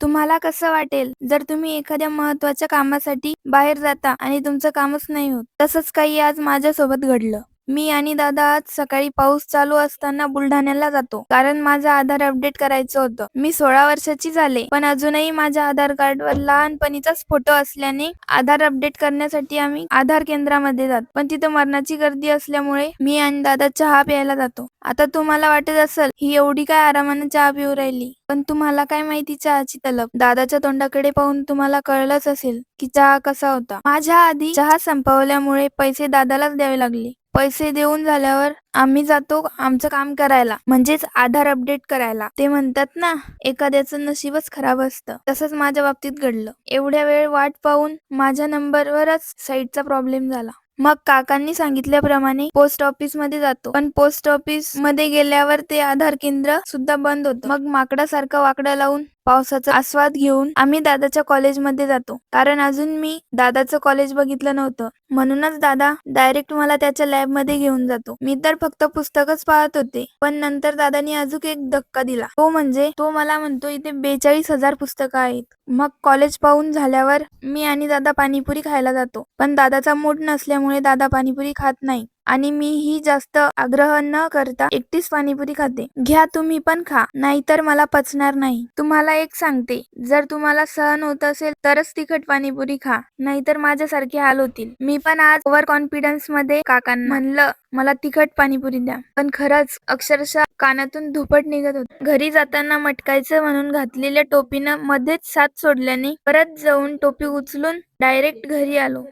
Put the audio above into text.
तुम्हाला कसं वाटेल जर तुम्ही एखाद्या महत्त्वाच्या कामासाठी बाहेर जाता आणि तुमचं कामच नाही होत? तसंच काही आज माझ्यासोबत घडलं. मी आणि दादा आज सकाळी पाऊस चालू असताना बुलढाण्याला जातो, कारण माझं आधार अपडेट करायचं होतं. मी 16 वर्षाची झाले, पण अजूनही माझ्या आधार कार्डवर लहानपणीचाच फोटो असल्याने आधार अपडेट करण्यासाठी आम्ही आधार केंद्रामध्ये जातो. पण तिथं मरणाची गर्दी असल्यामुळे मी आणि दादा चहा प्यायला जातो. आता तुम्हाला वाटत असेल, ही एवढी काय आरामाने चहा पिऊ राहिली? पण तुम्हाला काय माहिती चहाची तलब? दादाच्या तोंडाकडे पाहून तुम्हाला कळलंच असेल की चहा कसा होता. माझ्या आधी चहा संपवल्यामुळे पैसे दादालाच द्यावे लागले. पैसे देऊन झाल्यावर आम्ही जातो आमचं काम करायला, म्हणजेच आधार अपडेट करायला. ते म्हणतात ना, एखाद्याचं नशीबच खराब असतं. तसंच माझ्या बाबतीत घडलं. एवढ्या वेळ वाट पाहून माझ्या नंबरवरच साईटचा प्रॉब्लेम झाला. मग काकांनी सांगितल्याप्रमाणे पोस्ट ऑफिस मध्ये जातो, पण पोस्ट ऑफिस मध्ये गेल्यावर ते आधार केंद्र सुद्धा बंद होतं. मग माकडासारखं वाकडं लावून पावसाचा आस्वाद घेऊन आम्ही दादाच्या कॉलेजमध्ये जातो, कारण अजून मी दादाचं कॉलेज बघितलं नव्हतं. म्हणूनच दादा डायरेक्ट मला त्याच्या लॅब मध्ये घेऊन जातो. मी तर फक्त पुस्तकच पाहत होते, पण नंतर दादानी अजून एक धक्का दिला. तो म्हणजे तो मला म्हणतो इथे 42,000 पुस्तकं आहेत. मग कॉलेज पाहून झाल्यावर मी आणि दादा पाणीपुरी खायला जातो, पण दादाचा मूड नसल्यामुळे दादा पाणीपुरी खात नाही आणि मीही जास्त आग्रह न करता एकटीच पाणीपुरी खाते. घ्या तुम्ही पण खा, नाहीतर मला पचणार नाही. तुम्हाला एक सांगते, जर तुम्हाला सहन होत असेल तरच तिखट पाणीपुरी खा, नाहीतर माझ्यासारखे हाल होतील. मी पण आज ओव्हर कॉन्फिडन्स मध्ये काकांना म्हणलं मला तिखट पाणीपुरी द्या, पण खरंच अक्षरशः कानातून धुपट निघत होत. घरी जाताना मटकायचं म्हणून घातलेल्या टोपीनं मध्येच साथ सोडल्याने परत जाऊन टोपी उचलून डायरेक्ट घरी आलो.